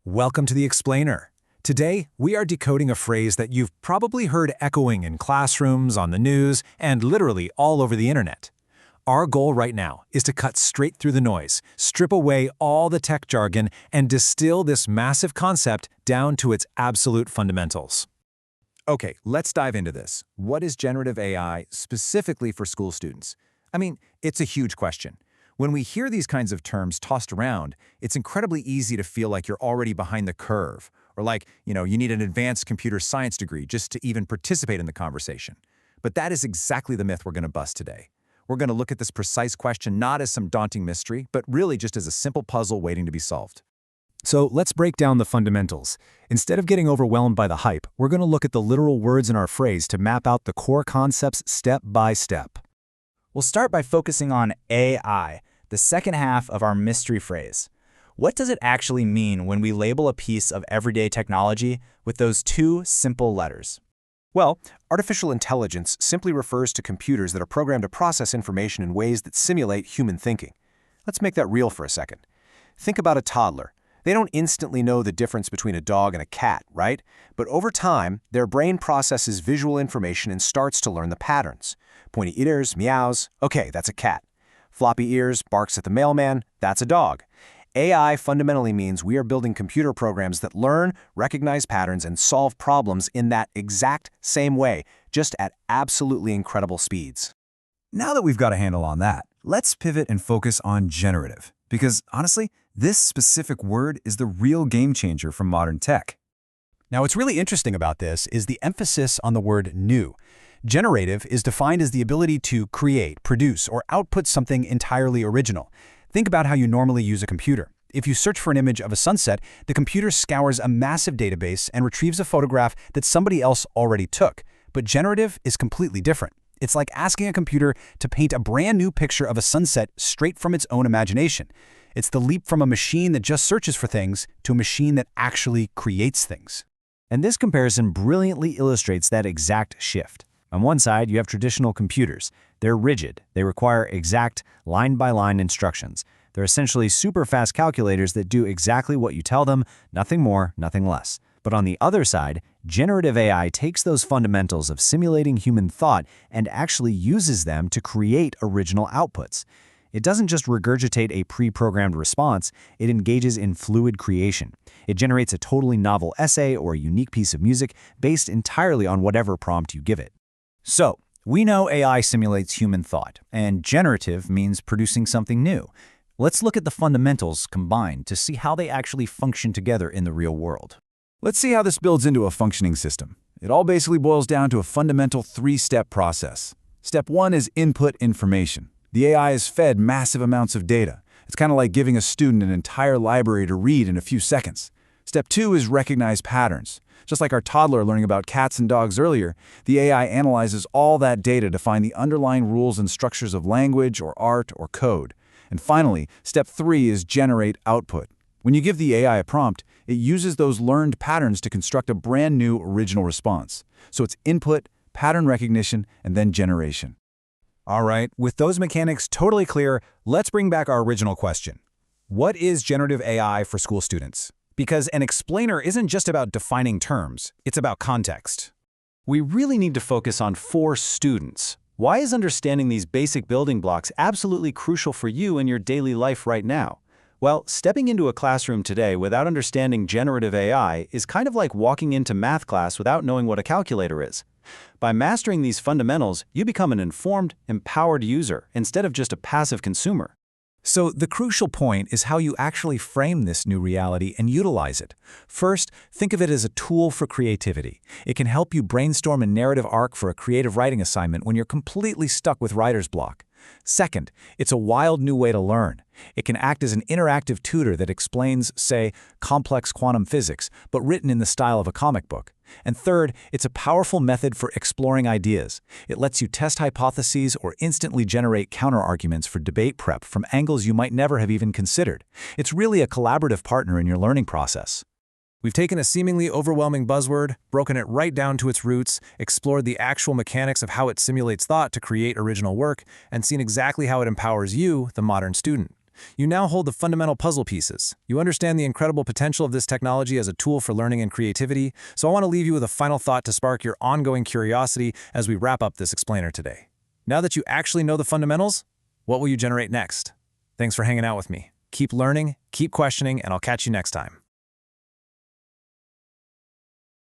Welcome to the Explainer. Today, we are decoding a phrase that you've probably heard echoing in classrooms, on the news, and literally all over the internet. Our goal right now is to cut straight through the noise, strip away all the tech jargon, and distill this massive concept down to its absolute fundamentals. Okay, let's dive into this. What is generative AI specifically for school students? It's a huge question. When we hear these kinds of terms tossed around, it's incredibly easy to feel like you're already behind the curve, or like, you need an advanced computer science degree just to even participate in the conversation. But that is exactly the myth we're going to bust today. We're going to look at this precise question not as some daunting mystery, but really just as a simple puzzle waiting to be solved. So let's break down the fundamentals. Instead of getting overwhelmed by the hype, we're going to look at the literal words in our phrase to map out the core concepts step by step. We'll start by focusing on AI, the second half of our mystery phrase. What does it actually mean when we label a piece of everyday technology with those two simple letters? Well, artificial intelligence simply refers to computers that are programmed to process information in ways that simulate human thinking. Let's make that real for a second. Think about a toddler. They don't instantly know the difference between a dog and a cat, right? But over time, their brain processes visual information and starts to learn the patterns. Pointy ears, meows, okay, that's a cat. Floppy ears, barks at the mailman, that's a dog. AI fundamentally means we are building computer programs that learn, recognize patterns, and solve problems in that exact same way, just at absolutely incredible speeds. Now that we've got a handle on that, let's pivot and focus on generative. Because honestly, this specific word is the real game changer for modern tech. Now, what's really interesting about this is the emphasis on the word new. Generative is defined as the ability to create, produce, or output something entirely original. Think about how you normally use a computer. If you search for an image of a sunset, the computer scours a massive database and retrieves a photograph that somebody else already took. But generative is completely different. It's like asking a computer to paint a brand new picture of a sunset straight from its own imagination. It's the leap from a machine that just searches for things to a machine that actually creates things. And this comparison brilliantly illustrates that exact shift. On one side, you have traditional computers. They're rigid. They require exact, line-by-line instructions. They're essentially super-fast calculators that do exactly what you tell them, nothing more, nothing less. But on the other side, generative AI takes those fundamentals of simulating human thought and actually uses them to create original outputs. It doesn't just regurgitate a pre-programmed response, it engages in fluid creation. It generates a totally novel essay or a unique piece of music based entirely on whatever prompt you give it. So, we know AI simulates human thought, and generative means producing something new. Let's look at the fundamentals combined to see how they actually function together in the real world. Let's see how this builds into a functioning system. It all basically boils down to a fundamental three-step process. Step 1 is input information. The AI is fed massive amounts of data. It's kind of like giving a student an entire library to read in a few seconds. Step 2 is recognize patterns. Just like our toddler learning about cats and dogs earlier, the AI analyzes all that data to find the underlying rules and structures of language or art or code. And finally, step 3 is generate output. When you give the AI a prompt, it uses those learned patterns to construct a brand new original response. So it's input, pattern recognition, and then generation. All right, with those mechanics totally clear, let's bring back our original question. What is generative AI for school students? Because an explainer isn't just about defining terms, it's about context. We really need to focus on for students. Why is understanding these basic building blocks absolutely crucial for you in your daily life right now? Well, stepping into a classroom today without understanding generative AI is kind of like walking into math class without knowing what a calculator is. By mastering these fundamentals, you become an informed, empowered user instead of just a passive consumer. So the crucial point is how you actually frame this new reality and utilize it. First, think of it as a tool for creativity. It can help you brainstorm a narrative arc for a creative writing assignment when you're completely stuck with writer's block. Second, it's a wild new way to learn. It can act as an interactive tutor that explains, say, complex quantum physics, but written in the style of a comic book. And third, it's a powerful method for exploring ideas. It lets you test hypotheses or instantly generate counterarguments for debate prep from angles you might never have even considered. It's really a collaborative partner in your learning process. We've taken a seemingly overwhelming buzzword, broken it right down to its roots, explored the actual mechanics of how it simulates thought to create original work, and seen exactly how it empowers you, the modern student. You now hold the fundamental puzzle pieces. You understand the incredible potential of this technology as a tool for learning and creativity, so I want to leave you with a final thought to spark your ongoing curiosity as we wrap up this explainer today. Now that you actually know the fundamentals, what will you generate next? Thanks for hanging out with me. Keep learning, keep questioning, and I'll catch you next time.